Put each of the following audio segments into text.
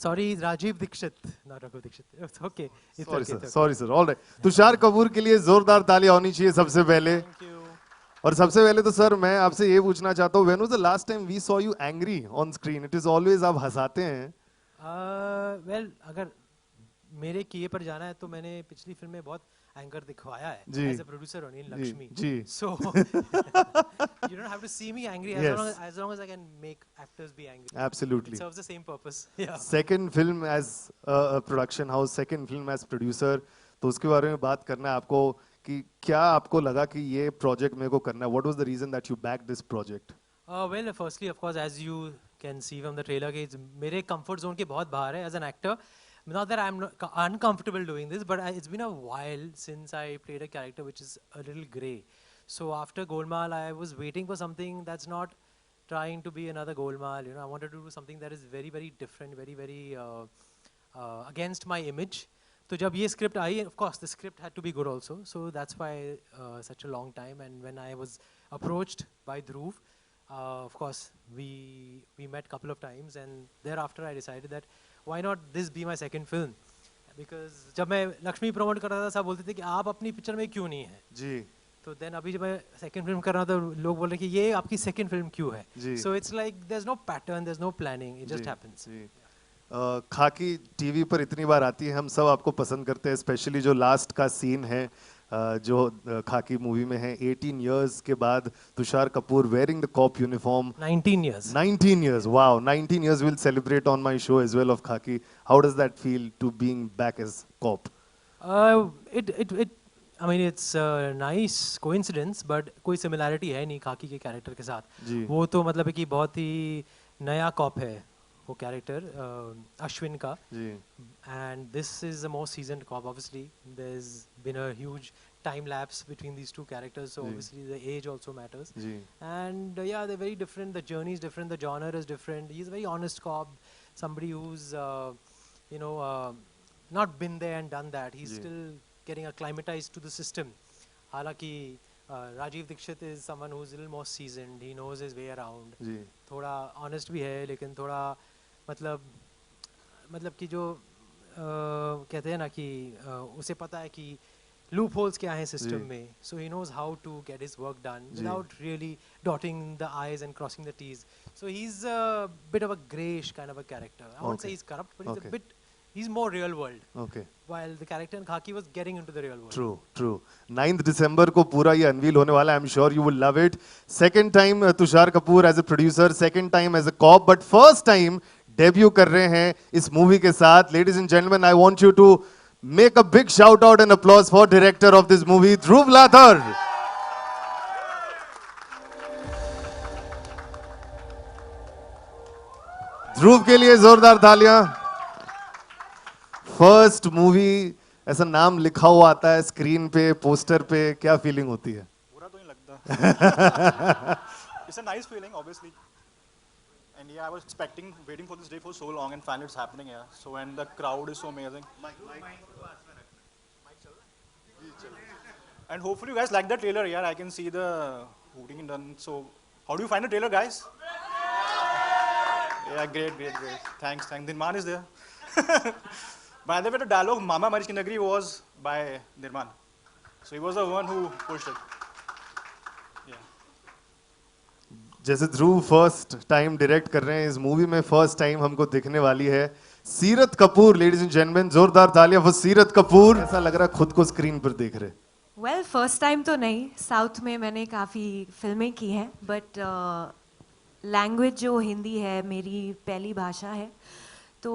Sorry, Rajiv Dixit, not Raghu Dixit. It's okay. It's sorry okay. Sir, It's okay. Sorry sir, all right. Tushar Kapoor के लिए जोरदार तालियां होनी चाहिए सबसे पहले। Thank you. और सबसे पहले तो सर मैं आपसे ये पूछना चाहता हूँ, when was the last time we saw you angry on screen? It is always आप हंसाते हैं। Well, अगर मेरे किए पर जाना है तो मैंने पिछली फिल्म में बहुत एंगर दिखवाया है जी as a producer only in जी Lakshmi ji so you don't have to see me angry as long yes as long as I can make actors be angry. It absolutely. serves the same purpose. Yeah. Second film as production house, second film as producer, तो उसके बारे में बात करना है आपको कि क्या आपको लगा कि ये प्रोजेक्ट मेरे को करना है? What was the reason that you back this project? Well, firstly, of course, as you can see from the trailer, कि मेरे comfort zone के बहुत बाहर है as an actor. Not that I'm not uncomfortable doing this, but it's been a while since I played a character which is a little grey. So after Golmaal, I was waiting for something that's not trying to be another Golmaal. You know, I wanted to do something that is very, very different, very, very against my image. So जब ये script I, of course, the script had to be good also. So that's why such a long time. And when I was approached by Dhruv, of course, we met couple of times, and thereafter I decided that why not this be my second film? Because जब मैं Lakshmi promote कर रहा था, सब बोलते थे कि आप अपनी पिक्चर में क्यों नहीं है जी तो देन अभी जब मैं सेकंड फिल्म कर रहा था तो लोग बोल रहे कि ये आपकी सेकंड फिल्म क्यों है जी so it's like there is no pattern there is no planning it just जी हैपेंस जी। खाकी टीवी पर इतनी बार आती है, हम सब आपको पसंद करते हैं, स्पेशली जो लास्ट का सीन है जो खाकी मूवी में है। 18 इयर्स के बाद Tushar Kapoor wearing the cop uniform. 19 years 19 years, wow, 19 years we'll celebrate on my show as well of Khaki. How does that feel to being back as cop? it I mean it's a nice coincidence but कोई similarity है नहीं खाकी के character के साथ जी वो तो मतलब है कि बहुत ही नया कॉप है वो कैरेक्टर अश्विन का जी and this is a more seasoned cop. Obviously there's been a huge time lapse between these two characters, so ji obviously the age also matters. Ji And yeah, they're very different, the journey is different, the genre is different. He's a very honest cop, somebody who's you know not been there and done that. He's ji still getting acclimatized to the system. हालांकि Rajiv Dixit is someone who's a little more seasoned, he knows his way around. जी थोड़ा honest भी है लेकिन थोड़ा मतलब कि जो कहते हैं ना कि उसे पता है कि लूप होल्स क्या हैं सिस्टम में so he knows how to get his work done without really dotting the i's and crossing the t's so he is a bit of a greyish kind of a character I won't say he is corrupt but he is a bit he's more real world okay while the character in Khaki was getting into the real world. True true. 9th दिसंबर को पूरा ये unveil होने वाला है। I am sure you will love it. Second time Tushar Kapoor as a producer, second time as a cop, but first time debut कर रहे हैं इस मूवी के साथ। Ladies and gentleman, I want you to make a big shout out and applause for director of this movie, Dhruv Lather. Dhruv के लिए जोरदार तालियां। फर्स्ट मूवी, ऐसा नाम लिखा हुआ आता है स्क्रीन पे, पोस्टर पे, क्या फीलिंग होती है? बुरा तो नहीं लगता। It's a nice feeling, obviously. And yeah, I was expecting, waiting for this day for so long, and finally it's happening. Yeah. So and the crowd is so amazing. And hopefully you guys like the trailer. Yeah, I can see the hooting done. So how do you find the trailer, guys? Yeah, great. Thanks. Nirman is there. By the way, the dialogue "Mama Maarrich ki Nagri" was by Nirman. So he was the one who pushed it. Yeah. जैसे ध्रुव first time direct कर रहे हैं, इस movie में first time हमको दिखने वाली है सीरत कपूर। लेडीज एंड जेंटलमैन, जोरदार तालियां फॉर सीरत कपूर। ऐसा लग रहा है खुद को स्क्रीन पर देख रहे। वेल फर्स्ट टाइम तो नहीं, साउथ में मैंने काफ़ी फिल्में की हैं बट लैंग्वेज जो हिंदी है मेरी पहली भाषा है तो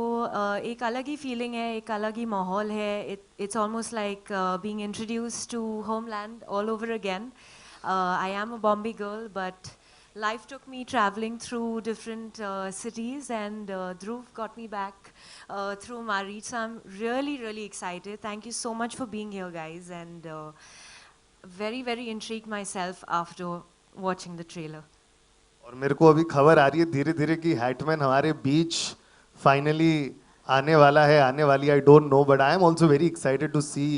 एक अलग ही फीलिंग है, एक अलग ही माहौल है. It's almost like being introduced to homeland all over again. I am a Bombay girl but life took me traveling through different cities and Dhruv got me back through Maarrich. So I'm really excited. Thank you so much for being here guys and very intrigued myself after watching the trailer. और मेरे को अभी खबर आ रही है धीरे धीरे कि हैटमैन हमारे बीच फाइनली आने वाला है, आने वाली. I don't know but I am also very excited to see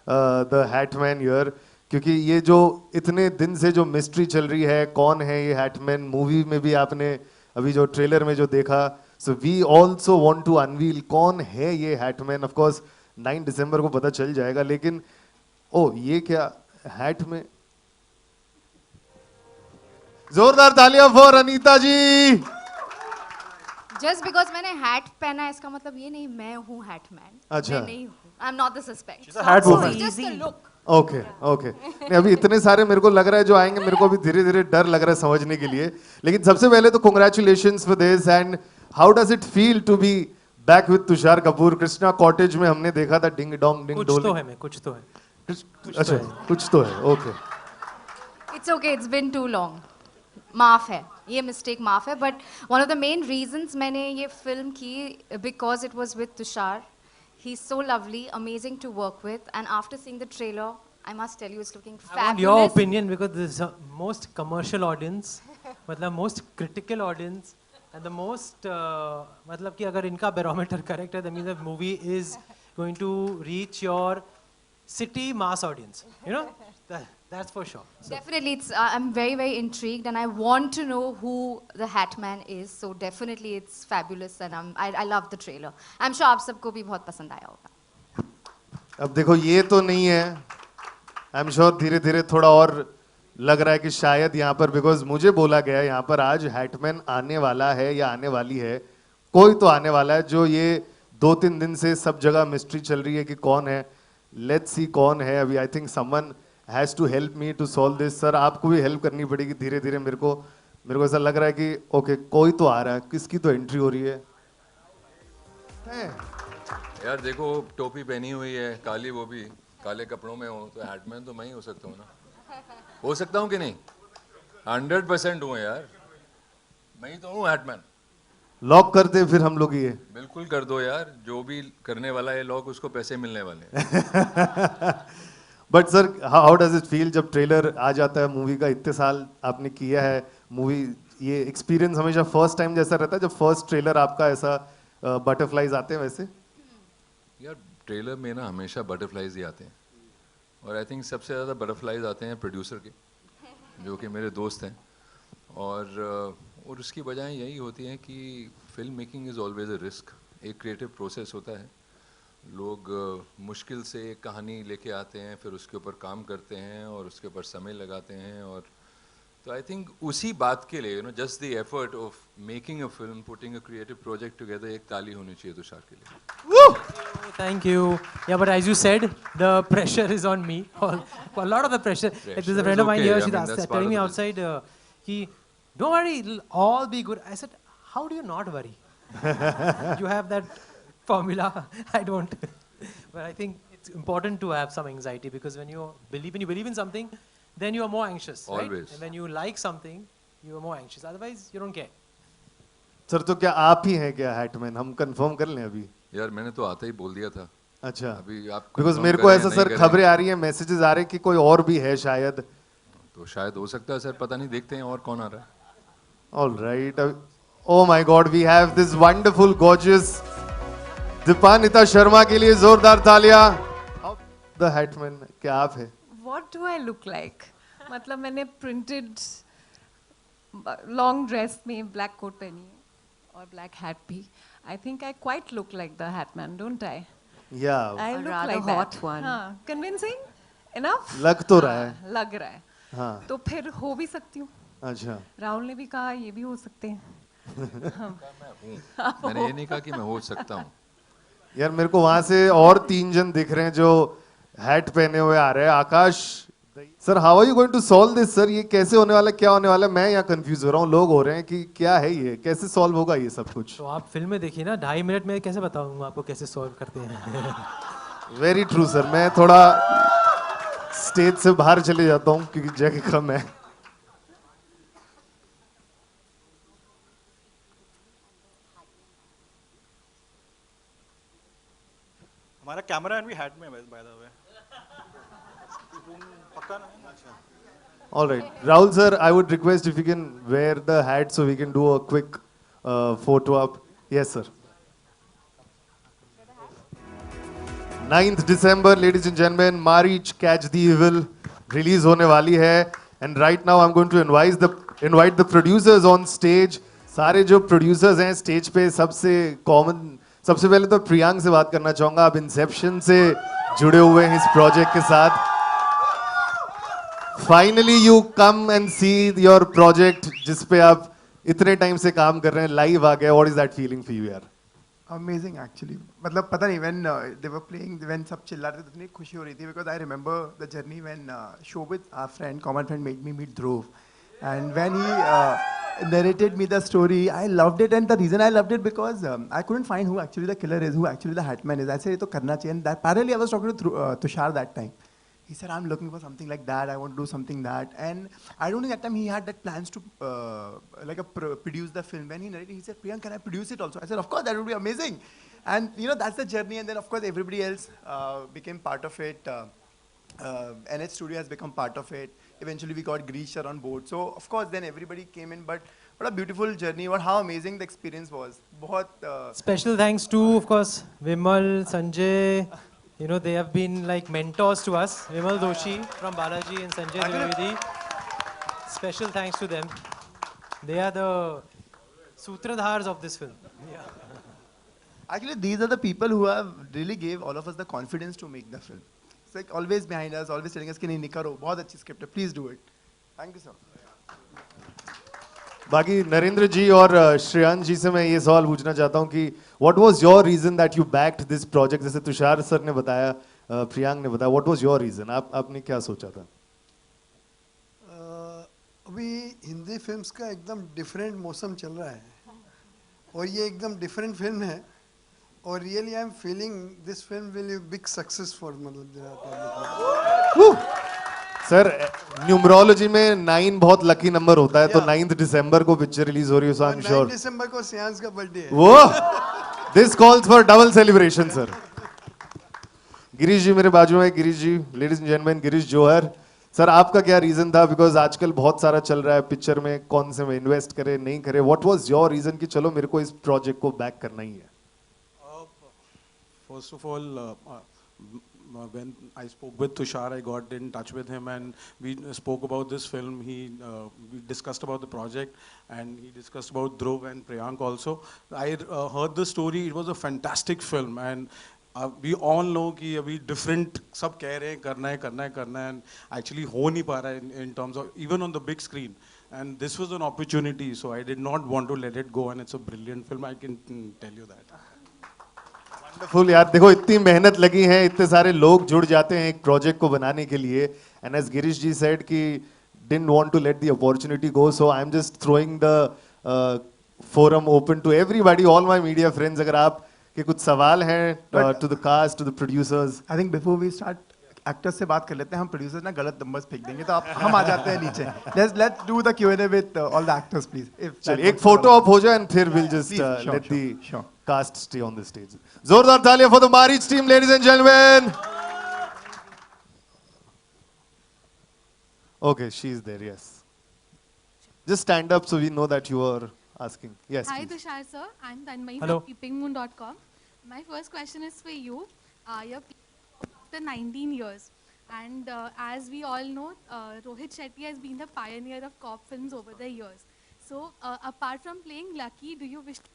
the hatman here, क्योंकि ये जो इतने दिन से जो मिस्ट्री चल रही है कौन है ये हैटमैन, मूवी में भी आपने अभी जो ट्रेलर में जो देखा, So we also want to unveil कौन है ये हैटमैन. Of course 9 दिसंबर को पता चल जाएगा, लेकिन ओ ये क्या हैट में. जोरदार तालियां for Anita ji. Just because मैंने हैट पहना है इसका मतलब ये नहीं मैं हूँ हैटमैन. अच्छा. मैं नहीं हूँ. आई am not the suspect. She's a hat woman. Just a look. Okay okay. नहीं अभी इतने सारे मेरे को लग रहा है जो आएंगे, मेरे को अभी धीरे धीरे डर लग रहा है समझने के लिए. लेकिन सबसे पहले तो congratulations for this. And how does it feel to be back with Tushar Kapoor? Krishna cottage में हमने देखा था डिंग डोंग डिंग कुछ डोल. तो है मैं, कुछ तो है. अच्छा कुछ तो है. Okay. It's okay. It's been too long. माफ है ये मिस्टेक, माफ है. But one of the main reasons मैंने ये फिल्म की because it was with Tushar. He is so lovely, amazing to work with. And after seeing the trailer I must tell you it's looking I want your fabulous. opinion because this is the most commercial audience, मतलब most critical audience, and the most मतलब कि अगर इनका barometer correct है, that means the movie is going to reach your city mass audience. You know, that's for sure. So, Definitely, it's. I'm very, very intrigued, and I want to know who the Hatman is. So definitely, it's fabulous, and I love the trailer. I'm sure आप सबको भी बहुत पसंद आया होगा. अब देखो ये तो नहीं है. आई एम श्योर धीरे धीरे थोड़ा और लग रहा है कि शायद यहाँ पर, बिकॉज मुझे बोला गया यहाँ पर आज हैटमैन आने वाला है या आने वाली है. कोई तो आने वाला है जो ये 2-3 दिन से सब जगह मिस्ट्री चल रही है कि कौन है. लेट्स सी कौन है. अभी I think someone has to help me to solve this. Sir आपको भी हेल्प करनी पड़ेगी धीरे धीरे. मेरे को ऐसा लग रहा है कि ओके कोई तो आ रहा है. किसकी तो एंट्री हो रही है. यार देखो टोपी पहनी हुई है काली, वो भी काले कपड़ों में हो तो हैटमैन तो मैं ही हो सकता हूँ ना. हो सकता हूँ कि नहीं? 100% हूँ यार. मैं ही तो हूँ हैटमैन. लॉक करते हैं फिर हम लोग ये. बिल्कुल कर दो यार. जो भी करने वाला है लॉक, उसको पैसे मिलने वाले हैं. But sir how does it feel जब ट्रेलर आ जाता है मूवी का? इतने साल आपने किया है मूवी, ये एक्सपीरियंस हमेशा फर्स्ट टाइम जैसा रहता है जब फर्स्ट ट्रेलर आपका ऐसा बटरफ्लाइज आते हैं वैसे? यार ट्रेलर में ना हमेशा बटरफ्लाइज ही आते हैं. और आई थिंक सबसे ज़्यादा बटरफ्लाइज आते हैं प्रोड्यूसर के, जो कि मेरे दोस्त हैं. और उसकी वजह यही होती है कि film making is always a risk. एक क्रिएटिव प्रोसेस होता है. लोग मुश्किल से एक कहानी लेके आते हैं, फिर उसके ऊपर काम करते हैं और उसके ऊपर समय लगाते हैं. और तो आई थिंक उसी बात के लिए just the effort of making a film, putting a creative project together, एक ताली होनी चाहिए तुषार के लिए. thank you. Yeah, but as you said, the pressure is on me. A lot of the pressure. Like there's a friend of mine okay. here. I She's mean, that's part telling of me the outside, don't worry, it'll all be good. I said, how do you not worry? You have that formula. I don't. But I think it's important to have some anxiety because when you believe in something, then you are more anxious, right? Always. And when you like something, you are more anxious. Otherwise, you don't care. Sir तो क्या आप ही हैं क्या हैटमैन? हम confirm कर लें अभी. यार मैंने तो आते ही बोल दिया था. अच्छा. अभी आप बिकॉज confirm मेरे को करें ऐसा या सर नहीं खबरें करें. आ रही हैं, मैसेजेस आ रहे हैं कि कोई और भी है शायद. तो शायद हो सकता है सर, पता नहीं, देखते हैं और कौन आ रहा है. All right. Oh my god, we have this wonderful gorgeous Deepanita Sharma के लिए जोरदार तालियां. द हैटमैन क्या आप है? What do I look like? मतलब मैंने प्रिंटेड लॉन्ग ड्रेस में ब्लैक कोट पहनी है और ब्लैक हैट भी. I think I quite look like the hatman, don't I? या I A look rather like hot that. one. हाँ, कन्विंसिंग इनफ? लग तो रहा है. लग रहा है. हाँ. तो फिर हो भी सकती हूँ. अच्छा. राहुल ने भी कहा ये भी हो सकते हैं. मैंने ये नहीं कहा कि मैं हो सकता हूँ. यार मेरे को वहां से और 3 जन दिख रहे हैं जो हैट पहने हुए आ रहे हैं. Akash sir, how are you going to solve this? Sir ये कैसे होने वाला है, क्या होने वाला है? मैं यहाँ कंफ्यूज हो रहा हूँ, लोग हो रहे हैं कि क्या है ये, कैसे सॉल्व होगा ये सब कुछ? तो आप फिल्म में देखिए ना, 2.5 मिनट में कैसे बताऊंगा आपको कैसे सॉल्व करते हैं. Very true sir. मैं थोड़ा स्टेज से बाहर चले जाता हूँ क्योंकि जगह कम है. हमारा कैमरा एंड भी हैट में है बाय द वे. पक्का ना? अच्छा. All right, Rahul sir, I would request if you can wear the hat so we can do a quick photo op. Yes sir. 9th December, ladies and gentlemen, Maarrich Catch the Evil release होने वाली है. And right now I'm going to invite the producers on stage. सारे जो producers हैं stage पे सबसे common, सबसे पहले तो प्रियांक से बात करना चाहूंगा. आप इंसेप्शन से जुड़े हुए हैं इस प्रोजेक्ट के साथ. Finally you come and see your project जिस पे आप इतने टाइम से काम कर रहे हैं, लाइव आ गया. What is that feeling for you यार? Amazing actually. मतलब पता नहीं when they were playing, when सब चिल्ला रहे थे इतनी खुशी हो रही थी because I remember the journey when Shobit, our friend, common friend, made me meet Dhruv, and when he narrated me the story, I loved it, and the reason I loved it because I couldn't find who actually the killer is, who actually the Hatman is. I said ये तो करना चाहिए, and that parallelly I was talking to Tushar that time. He said, I'm looking for something like that. I want to do something that. And I don't think that time he had that plans to produce the film. When he narrated, he said, Priyank, can I produce it also? I said, of course, that would be amazing. And you know, that's the journey. And then of course, everybody else became part of it. NH Studio has become part of it. Eventually, we got Girish sir on board. So of course, then everybody came in. But what a beautiful journey. What how amazing the experience was. बहुत, Special thanks to, of course, Vimal, Sanjay. You know, they have been like mentors to us. Vimal Doshi from Balaji and Sanjay Trivedi. Special thanks to them. They are the sutradhars of this film. Actually, these are the people who have really gave all of us the confidence to make the film. It's like always behind us, always telling us कि नहीं करो, बहुत अच्छी script है, please do it. Thank you sir. बाकी नरेंद्र जी और श्रेयांश जी से मैं ये सवाल पूछना चाहता हूँ कि what was your reason that you backed this project? जैसे तुषार सर ने बताया, प्रियांक ने बताया, व्हाट वाज योर रीजन? आपने क्या सोचा था? अभी हिंदी फिल्म्स का एकदम डिफरेंट मौसम चल रहा है और ये एकदम डिफरेंट फिल्म है और really I am feeling this film will be big success for मतलब सर न्यूमरोलॉजी में 9 बहुत लकी नंबर होता है, तो 9 दिसंबर को पिक्चर रिलीज हो रही है, सो आई एम श्योर 9 दिसंबर को श्रेयांश का बर्थडे है. वो this calls for double celebration sir. Girish ji मेरे बाजू में, Girish ji, ladies and gentleman, Girish Johar sir, आपका क्या रीजन था? बिकॉज आजकल बहुत सारा चल रहा है पिक्चर में, कौन से में इन्वेस्ट करे नहीं करे, व्हाट वाज योर रीजन कि चलो मेरे को इस प्रोजेक्ट को बैक करना ही है? First of all, when I spoke with Tushar, I got in touch with him and we spoke about this film. We discussed about the project and he discussed about Dhruv and Priyank also. I heard the story. It was a fantastic film and we all know कि अभी different सब कह रहे हैं करना है and actually हो नहीं पा रहा है in terms of even on the big screen. And this was an opportunity, so I did not want to let it go. And it's a brilliant film. I can tell you that. Wonderful यार, देखो इतनी मेहनत लगी है, इतने सारे लोग जुड़ जाते हैं एक प्रोजेक्ट को बनाने के लिए. And as Girish ji said कि didn't want to let the opportunity go, so I'm just throwing the forum open to everybody, all my media friends. अगर आप के कुछ सवाल हैं to the cast, to the producers. I think before we start, actors से बात कर लेते हैं. हम प्रोड्यूसर्स ना गलत नंबर्स फेंक देंगे तो आप हम आ जाते हैं नीचे. Let's do the Q&A with all the actors please. चलिए एक फोटो अप हो जाए and फिर we'll just let the cast stay on the stage. जोरदार तालियां for the Maarrich team, ladies and gentlemen. Okay, she's there. Yes. Just stand up so we know that you are asking. Yes. Hi, Please. Tushar sir. I'm Tanmay Hello. from keepingmoon.com. My first question is for you. You're after 19 years. And as we all know, Rohit Shetty has been the pioneer of cop films over the years. So, apart from playing Lucky, do you wish to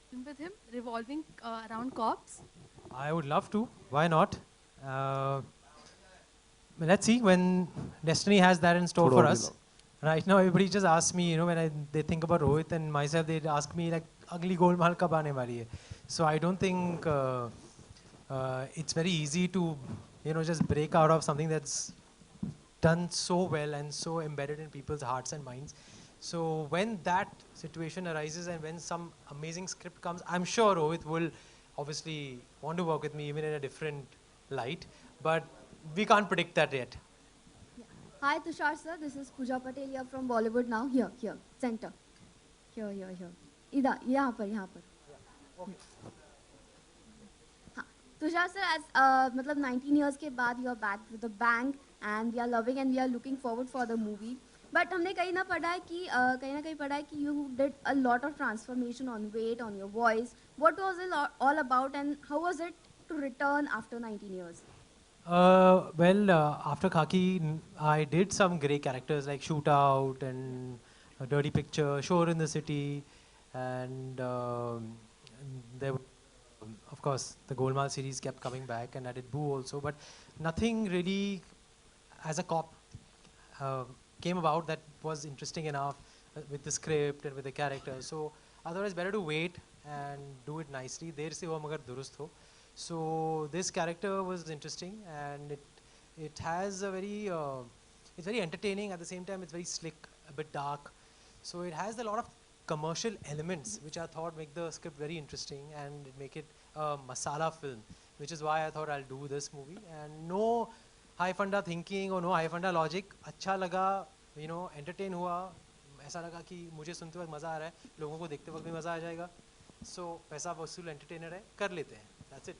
film with him revolving around cops? I would love to. Why not? Let's see when destiny has that in store for us. Right now, everybody just asks me, you know, when they think about Rohit and myself, they ask me like, "Ugly golmaal kab aane wali hai?" So I don't think it's very easy to, you know, just break out of something that's done so well and so embedded in people's hearts and minds. So when that situation arises and when some amazing script comes, I'm sure Rohit will obviously want to work with me even in a different light, but we can't predict that yet. Hi Tushar sir, this is Pooja Patel here from Bollywood now. Here, center. Here. इधर, यहाँ पर. हाँ, Tushar sir, as मतलब 19 years के बाद you are back with a bang and we are loving and we are looking forward for the movie. But हमने कहीं ना कहीं पढ़ा है कि you did a lot of transformation on weight, on your voice. What was it all about and how was it to return after 19 years? After Khaki, I did some great characters like Shootout and Dirty Picture, Shore in the City, and there, of course, the Golmaal series kept coming back, and I did Boo also, but nothing really as a cop uh, came about that was interesting enough with the script and with the characters. So otherwise, better to wait and do it nicely. देर से हुआ मगर दुरुस्त हो. So this character was interesting, and it has a very it's very entertaining. At the same time, it's very slick, a bit dark. So it has a lot of commercial elements which I thought make the script very interesting and make it a masala film, which is why I thought I'll do this movie. And no high funda thinking or no high funda logic. अच्छा लगा, entertain हुआ, ऐसा लगा कि मुझे सुनते वक्त मज़ा आ रहा है, लोगों को देखते वक्त भी मज़ा आ जाएगा. So पैसा वसूल entertainer है, कर लेते हैं. That's it.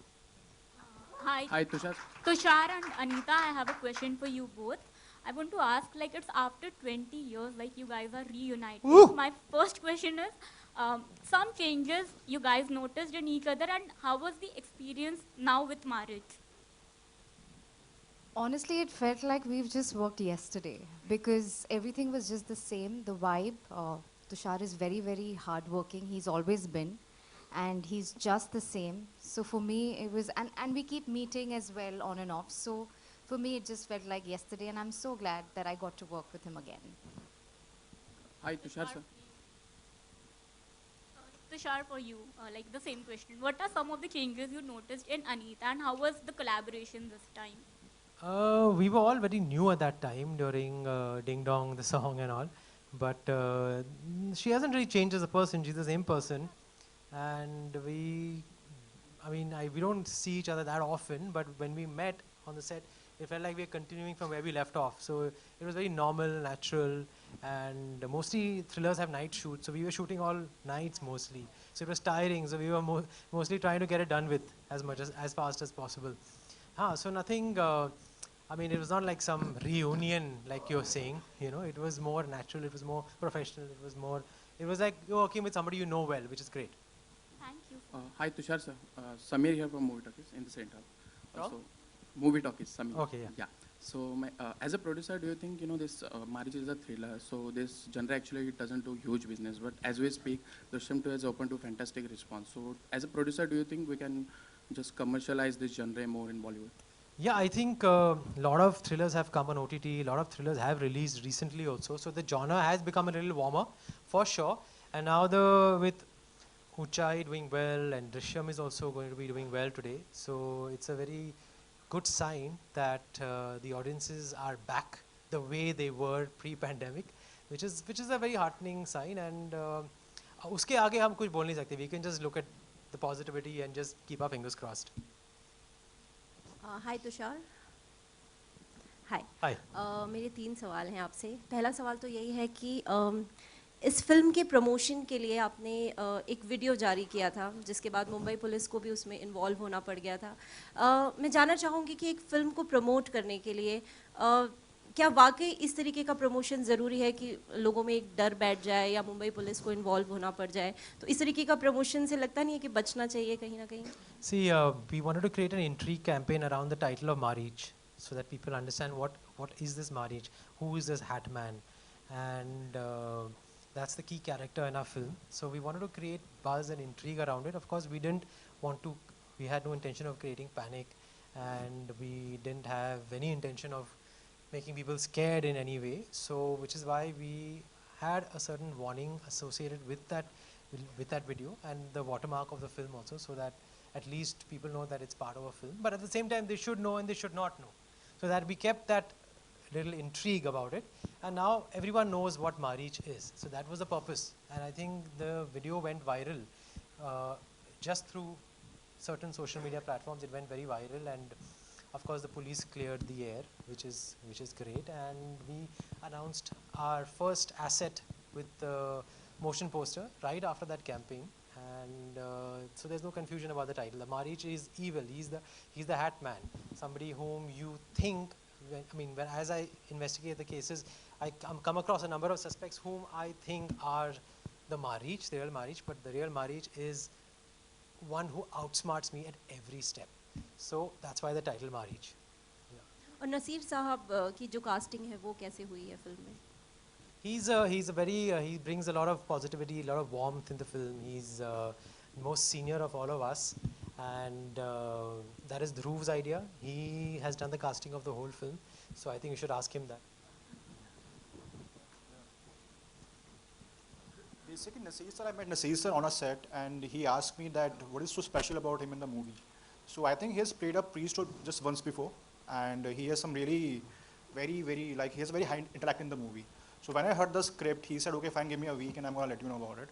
Hi, Tushar. Tushar and Anita, I have a question for you both. I want to ask, like, it's after 20 years, like, you guys are reunited. Woo! My first question is, some changes you guys noticed in each other, and how was the experience now with Maarrich? Honestly, it felt like we've just worked yesterday because everything was just the same. The vibe. Tushar is very, very hardworking. He's always been, and he's just the same. So for me, it was, and we keep meeting as well on and off. So for me, it just felt like yesterday, and I'm so glad that I got to work with him again. Hi, Tushar, sir. Tushar, for you, like the same question. What are some of the changes you noticed in Anita, and how was the collaboration this time? We were all very new at that time during Ding Dong, the song and all. But she hasn't really changed as a person. She's the same person. And we don't see each other that often. But when we met on the set, it felt like we were continuing from where we left off. So it was very normal, natural. And mostly thrillers have night shoots. So we were shooting all nights mostly. So it was tiring. So we were mostly trying to get it done with as fast as possible. So nothing, it was not like some reunion like you're saying, it was more natural, it was more professional, it was like you're working with somebody you know well, which is great. Thank you. Hi, Tushar, sir. Samir here from Movie Talkies in the center. From? So, Movie Talkies, Samir. Okay, yeah. So, as a producer, do you think, this Maarrich is a thriller, so this genre actually doesn't do huge business, but as we speak, Drishyam 2 has opened to fantastic response. So, as a producer, do you think we can just commercialize this genre more in Bollywood? Yeah, I think a lot of thrillers have come on OTT, a lot of thrillers have released recently also, so the genre has become a little warmer, for sure. And now with Uchai doing well, and Drishyam is also going to be doing well today, so it's a very good sign that the audiences are back the way they were pre-pandemic, which is a very heartening sign. And uske aage hum kuch bol nahi sakte. We can just look at the positivity and just keep our fingers crossed. Hi Tushar. Hi. Hi. मेरे 3 सवाल हैं आपसे. पहला सवाल तो यही है कि इस फिल्म के प्रमोशन के लिए आपने एक वीडियो जारी किया था, जिसके बाद मुंबई पुलिस को भी उसमें इन्वॉल्व होना पड़ गया था. मैं जानना चाहूँगी कि एक फ़िल्म को प्रमोट करने के लिए क्या वाकई इस तरीके का प्रमोशन ज़रूरी है कि लोगों में एक डर बैठ जाए या मुंबई पुलिस को इन्वॉल्व होना पड़ जाए? तो इस तरीके का प्रमोशन से लगता नहीं है कि बचना चाहिए कहीं ना कहीं? See, we wanted to create an intrigue campaign around the title of Maarrich, so that people understand what is this Maarrich, who is this Hat Man, and that's the key character in our film. So we wanted to create buzz and intrigue around it. Of course, we had no intention of creating panic, and we didn't have any intention of making people scared in any way. So, which is why we had a certain warning associated with that video and the watermark of the film also, so that at least people know that it's part of a film. But at the same time, they should know and they should not know. So that we kept that little intrigue about it. And now everyone knows what Maarrich is. So that was the purpose. And I think the video went viral just through certain social media platforms. It went very viral, and of course the police cleared the air, which is great. And we announced our first asset with the motion poster right after that campaign. And so there's no confusion about the title. The Maarrich is evil. He's the Hat Man, somebody whom you think. As I investigate the cases, I come across a number of suspects whom I think are the Maarrich, the real Maarrich. But the real Maarrich is one who outsmarts me at every step. So that's why the title Maarrich. और नसीर साहब की जो casting है वो कैसे हुई है film में? He's a very he brings a lot of positivity, a lot of warmth in the film. He's most senior of all of us, and that is Dhruv's idea. He has done the casting of the whole film, so I think you should ask him that. Basically, Naseer sir, I met Naseer sir on a set, and he asked me that what is so special about him in the movie. So I think he has played a priest just once before, and he has some really very like he has a very high intellect in the movie. So when I heard the script, he said, okay, fine, give me a week and I'm gonna let you know about it.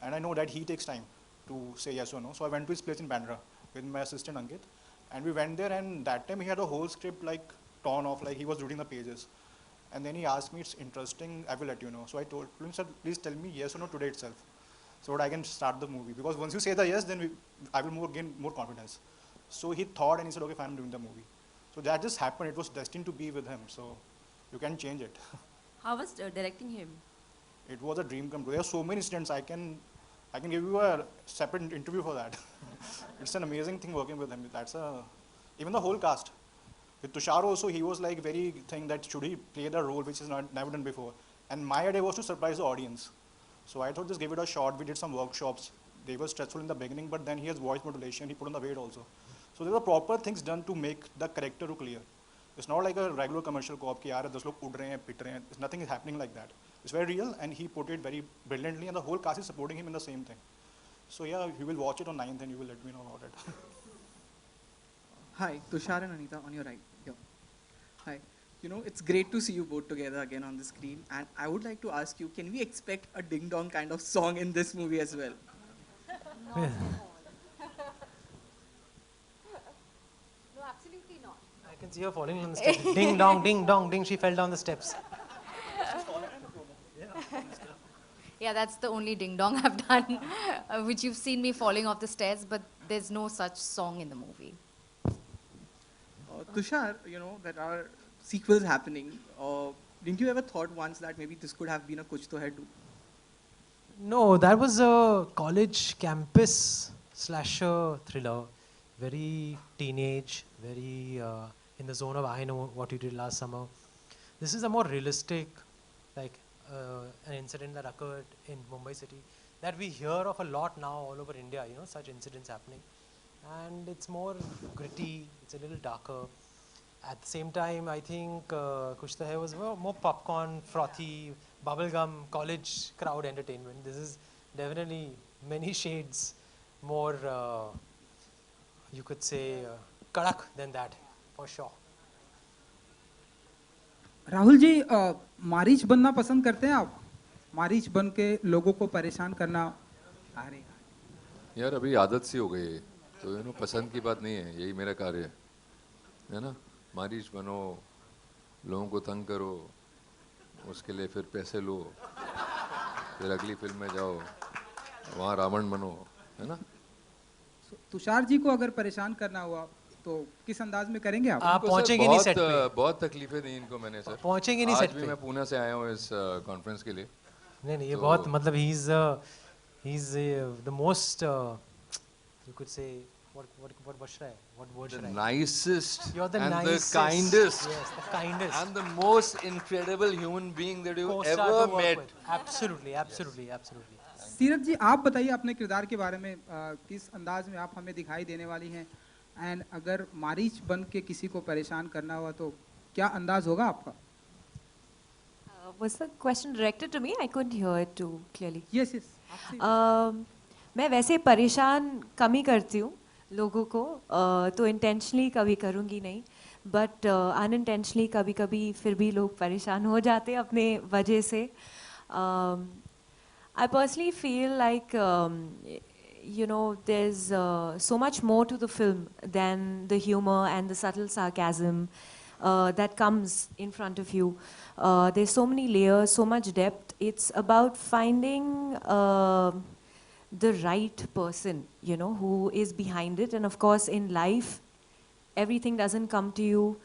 And I know that he takes time to say yes or no. So I went to his place in Bandra with my assistant Ankit, and we went there, and that time he had a whole script like torn off, like he was reading the pages. And then he asked me, it's interesting, I will let you know. So I told him, sir, please tell me yes or no today itself, so that I can start the movie. Because once you say the yes, then I will gain more confidence. So he thought and he said, okay, fine, I'm doing the movie. So that just happened. It was destined to be with him. So you can change it. How was directing him? It was a dream come true. There are so many incidents. I can give you a separate interview for that. It's an amazing thing working with him. Even the whole cast. With Tusshar also, he was like very thing that should he play the role which is never done before. And my idea was to surprise the audience. So I thought just give it a shot. We did some workshops. They were stressful in the beginning, but then he has voice modulation. He put on the weight also. So there were proper things done to make the character look clear. It's not like a regular commercial cop ki yaar 10 log ud rahe hain, pit rahe hain. Nothing is happening like that. It's very real, and he put it very brilliantly, and the whole cast is supporting him in the same thing. So yeah, you will watch it on 9th and you will let me know about it. Hi, Tusshar and Anita on your right. Here. Hi. You know, it's great to see you both together again on the screen, and I would like to ask you, can we expect a ding dong kind of song in this movie as well? No, absolutely not. I can see her falling on the steps. Ding dong, ding dong, ding. She fell down the steps. Yeah, that's the only ding dong I've done, which you've seen me falling off the stairs, but there's no such song in the movie. Tusshar, you know, there are sequels happening. Didn't you ever thought once that maybe this could have been a Kuch To Hai 2? No, that was a college campus slasher thriller. Very teenage, very in the zone of I know what you did last summer. This is a more realistic, like an incident that occurred in Mumbai city that we hear of a lot now all over India, you know, such incidents happening. And it's more gritty, it's a little darker. At the same time, I think Kuch To Hai was more popcorn, frothy, bubblegum, college crowd entertainment. This is definitely many shades more, you could say, kadak than that, for sure. Rahul ji, Marich बनना पसंद करते हैं आप? मारीच बन के लोगों को परेशान करना? अरे यार अभी आदत सी हो गई है, तो यू नो पसंद की बात नहीं है, यही मेरा कार्य है ना? मारीच बनो, लोगों को तंग करो, उसके लिए फिर पैसे लो, फिर अगली फिल्म में जाओ, वहाँ रावण बनो, है ना? तुषार जी को अगर परेशान करना हुआ तो किस अंदाज में करेंगे आप? आप पहुंचेंगे नहीं सेट पे। बहुत तकलीफें दी इनको मैंने सर। पहुंचेंगे नहीं सेट पे। आज भी मैं पुणे से आया हूँ इस कॉन्फ्रेंस के लिए। नहीं ये बहुत मतलब he's the most you could say what should I what word should I? The nicest You're the and nicest. the kindest. Yes, the kindest. And the most incredible human being that you ever met. Absolutely. सीरत जी, आप बताइए अपने किरदार के बारे में, किस अंदाज में आप हमें दिखाई देने वाली हैं, एंड अगर मारीच बन के किसी को परेशान करना हुआ तो क्या अंदाज होगा आपका? Was the question directed to me? I couldn't hear it too clearly. Yes. मैं वैसे परेशान कम ही करती हूँ लोगों को, तो intentionally कभी करूँगी नहीं, but unintentionally कभी फिर भी लोग परेशान हो जाते हैं अपने वजह से. I personally feel like you know, there's so much more to the film than the humor and the subtle sarcasm that comes in front of you. There's so many layers, so much depth. It's about finding the right person, you know, who is behind it. And of course, in life, everything doesn't come to you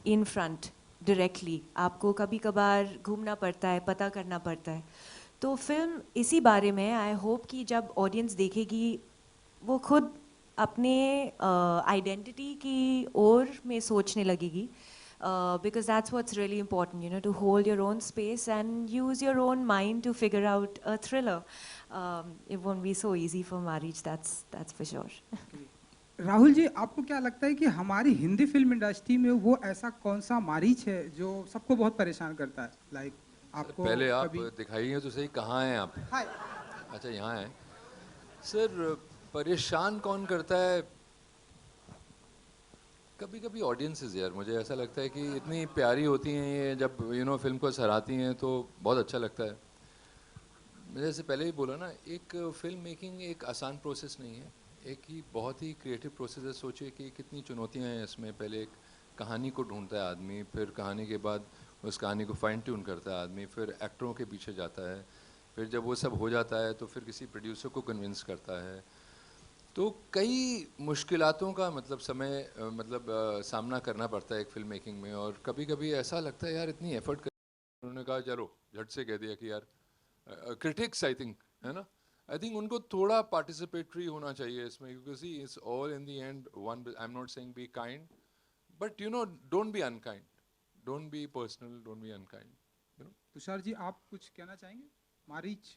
in front directly. आपको कभी-कभार घूमना पड़ता है, पता करना पड़ता है. तो फिल्म इसी बारे में, आई होप कि जब ऑडियंस देखेगी वो खुद अपने आइडेंटिटी की ओर में सोचने लगेगी, because that's what's really important, you know, to hold your own space and use your own mind to figure out a thriller. It won't be so easy for Maarrich, that's for sure. Rahul ji, आपको क्या लगता है कि हमारी Hindi film industry में वो ऐसा कौन सा मारीच है जो सबको बहुत परेशान करता है? लाइक आपको पहले आप कभी दिखाइए तो सही, कहाँ हैं आप? हाय अच्छा, यहाँ हैं सर। परेशान कौन करता है? कभी कभी ऑडियंसेस यार, मुझे ऐसा लगता है कि इतनी प्यारी होती हैं ये, जब फिल्म को सराहती हैं तो बहुत अच्छा लगता है। मैंने जैसे पहले ही बोला ना, एक फिल्म मेकिंग एक आसान प्रोसेस नहीं है, एक ही बहुत ही क्रिएटिव प्रोसेस है। सोचिए कि कितनी चुनौतियां हैं इसमें। पहले एक कहानी को ढूंढता है आदमी, फिर कहानी के बाद उस कहानी को फाइन ट्यून करता है आदमी, फिर एक्टरों के पीछे जाता है, फिर जब वो सब हो जाता है तो फिर किसी प्रोड्यूसर को कन्विंस करता है। तो कई मुश्किलातों का सामना करना पड़ता है एक फिल्म मेकिंग में। और कभी कभी ऐसा लगता है यार इतनी एफर्ट कर, उन्होंने कहा चलो झट से कह दिया कि यार क्रिटिक्स आई थिंक, है ना, आई थिंक उनको थोड़ा पार्टिसिपेटरी होना चाहिए इसमें, क्योंकि see it's all in the end one. I am not saying be kind, but don't be unkind, don't be personal, don't be unkind. Tushar ji, आप कुछ कहना चाहेंगे? मारीच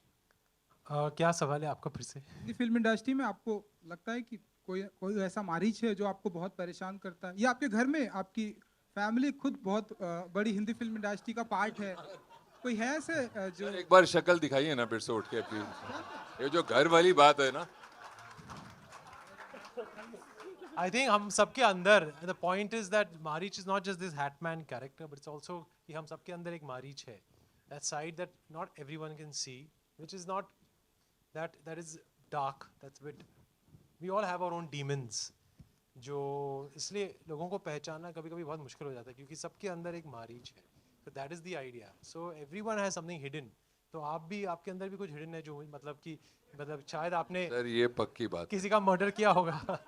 क्या सवाल है आपका फिर से? हिंदी फिल्म इंडस्ट्री में आपको लगता है कि कोई कोई ऐसा मारीच है जो आपको बहुत परेशान करता है, या आपके घर में आपकी फैमिली खुद बहुत बड़ी हिंदी फिल्म इंडस्ट्री का पार्ट है, कोई है ऐसे जो एक बार शक्ल दिखाइए ना फिर से उठ के प्लीज। ये जो घर वाली बात है ना, I think हम सबके अंदर, the point is that Maarrich is not just this Hatman character, but it's also कि हम सबके अंदर एक Maarrich है, that side that not everyone can see, which is not that is dark, that's bit, we all have our own demons, जो इसलिए लोगों को पहचानना कभी कभी बहुत मुश्किल हो जाता है, क्योंकि सबके अंदर एक Maarrich है। So that is the idea. So everyone has something hidden. तो आप भी, आपके अंदर भी कुछ hidden है जो मतलब शायद आपने सर ये पक्की बात किसी का मर्डर किया होगा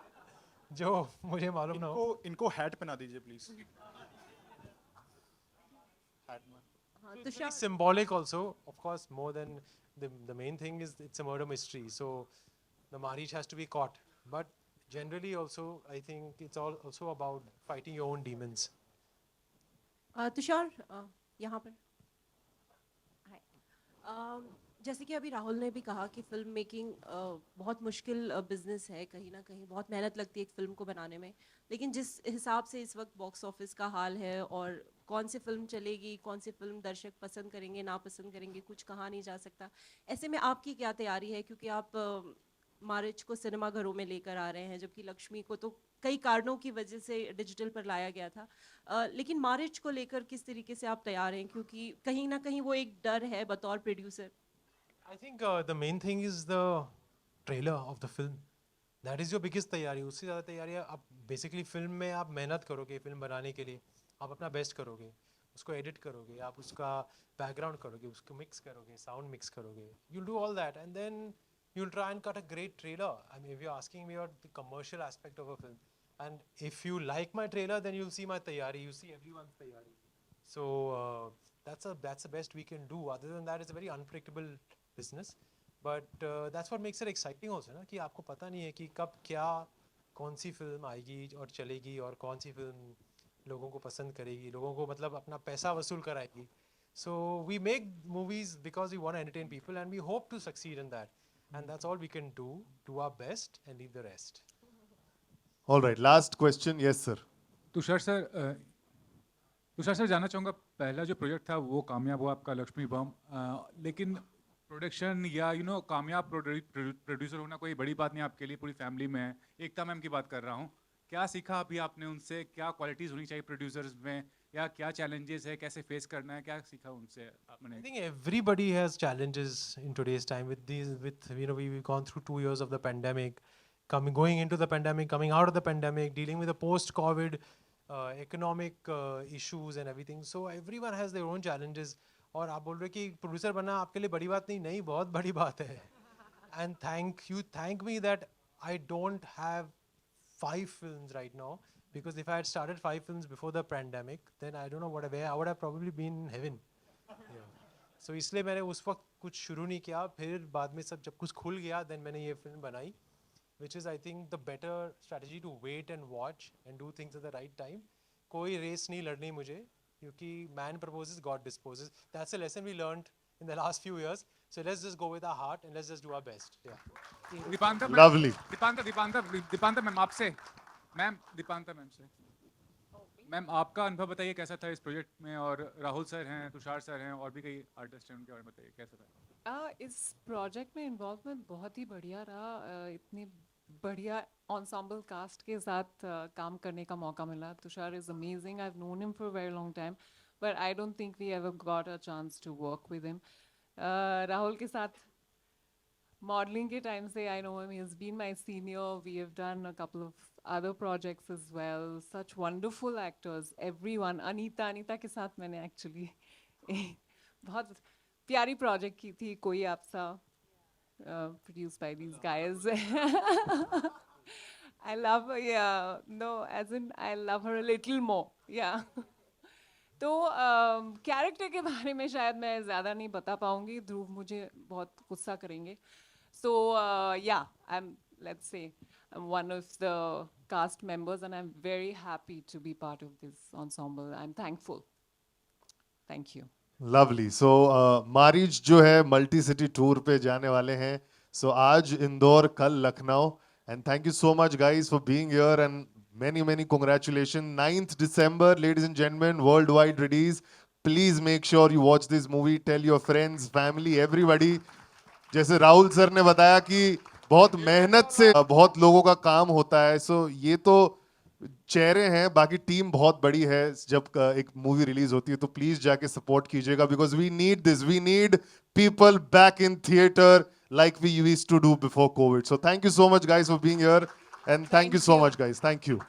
जो मुझे मालूम ना हो। इनको हैट पहना दीजिए please. It's very symbolic also, of course, more than the main thing is it's a murder mystery. So the Maarrich has to be caught. But generally also, I think it's all also about fighting your own demons. Tushar, यहाँ पर हाय। जैसे कि अभी राहुल ने भी कहा कि film making बहुत मुश्किल बिजनेस है, कहीं ना कहीं बहुत मेहनत लगती है एक फिल्म को बनाने में। लेकिन जिस हिसाब से इस वक्त बॉक्स ऑफिस का हाल है और कौन सी फिल्म चलेगी, कौन सी फिल्म दर्शक पसंद करेंगे ना पसंद करेंगे, कुछ कहा नहीं जा सकता। ऐसे में आपकी क्या तैयारी है? क्योंकि आप मारिच को सिनेमा घरों में लेकर आ रहे हैं, जबकि लक्ष्मी को तो कई कारणों की वजह से डिजिटल पर लाया गया था। लेकिन मारिच को लेकर किस तरीके से आप तैयार हैं? क्योंकि कहीं ना कहीं वो एक डर है बतौर producer. I think the main thing is the trailer of the film. That is your biggest तैयारी। उससे ज़्यादा तैयारी है आप बेसिकली फिल्म में आप मेहनत करोगे, फिल्म बनाने के लिए आप अपना बेस्ट करोगे, उसको एडिट करोगे, आप उसका बैकग्राउंड करोगे, उसको मिक्स करोगे, साउंड मिक्स करोगे, you'll do all that and then you'll try and cut a great trailer. I mean, if you're asking me about the commercial aspect of a film, and if you like my trailer, then you'll see my तैयारी, you see everyone's तैयारी. So that's the best we can do. Other than that, it's a very unpredictable business. But that's what makes it exciting also, ना कि आपको पता नहीं है कि कब क्या कौन सी फिल्म आएगी और चलेगी और कौन सी फिल्म लोगों को पसंद करेगी, लोगों को मतलब अपना पैसा वसूल कराएगी. So we make movies because we want to entertain people and we hope to succeed in that. And that's all we can do our best and leave the rest. All right, last question. Yes, sir. Tushar sir जानना चाहूँगा, पहला जो project था वो कामयाब हुआ आपका लक्ष्मी बम, लेकिन प्रोडक्शन या कामयाब प्रोड्यूसर होना कोई बड़ी बात नहीं आपके लिए, पूरी फैमिली में है। एकता मैम की बात कर रहा हूँ, क्या सीखा अभी आपने उनसे? क्या क्वालिटीज़ होनी चाहिए प्रोड्यूसर्स में, या क्या चैलेंजेस है, कैसे फेस करना है, क्या सीखा उनसे आपने? I think everybody has challenges in today's time with we've gone through 2 years of the pandemic, going into the pandemic, coming out of the pandemic, dealing with the post-COVID economic issues and everything. So everyone has their own challenges. और आप बोल रहे कि producer बनना आपके लिए बड़ी बात नहीं, बहुत बड़ी बात है. And thank me that I don't have 5 films right now, because if I had started 5 films before the pandemic, then I don't know where I would have probably been in heaven. Yeah. So इसलिए मैंने उस वक्त कुछ शुरू नहीं किया, फिर बाद में सब जब कुछ खुल गया, then मैंने ये फिल्म बनाई, which is I think the better strategy, to wait and watch and do things at the right time, कोई रेस नहीं लड़नी मुझे, क्योंकि man proposes, God disposes. That's a lesson we learned in the last few years. So let's just go with our heart and let's just do our best. Yeah. Deepanta Lovely. Deepanta ma'am आपसे, ma'am Deepanta ma'am से, ma'am आपका अनुभव बताइए कैसा था इस project में, और राहुल सर हैं, तुषार सर हैं, और भी कई आर्टिस्ट हैं, उनके बारे में बताइए कैसा था। इस प्रोजेक्ट में इन्वॉल्वमेंट बहुत ही बढ़िया रहा। इतनी बढ़िया ensemble कास्ट के साथ काम करने का मौका मिला। Tushar is amazing, I have known him for a very long time, but I don't think we ever got a chance to work with him. Rahul के साथ modeling के time से I know him, he has been my senior, we have done a couple of other projects as well, such wonderful actors, everyone, Anita के साथ मैंने actually बहुत प्यारी project की थी, कोई आपसा, produced by these guys. I love her, yeah, no, as in I love her a little more, yeah. तो character के बारे में शायद मैं ज़्यादा नहीं बता पाऊँगी, ध्रुव मुझे बहुत गुस्सा करेंगे। So yeah, let's say, I'm one of the cast members and I'm very happy to be part of this ensemble. I'm thankful. Thank you. Lovely. So Maareech जो है मल्टी सिटी टूर पे जाने वाले हैं. So आज इंदौर, कल Lucknow. And thank you so much guys for being here, and many congratulations. 9th December, ladies and gentlemen, worldwide release. Please make sure you watch this movie. Tell your friends, family, everybody. जैसे Rahul sir ने बताया कि बहुत मेहनत से बहुत लोगों का काम होता है. सो ये तो चेहरे हैं, बाकी टीम बहुत बड़ी है. जब एक मूवी रिलीज होती है तो प्लीज जाके सपोर्ट कीजिएगा, because we need this, we need people back in theatre like we used to do before COVID. So thank you so much guys for being here, and thank you so much guys. Thank you.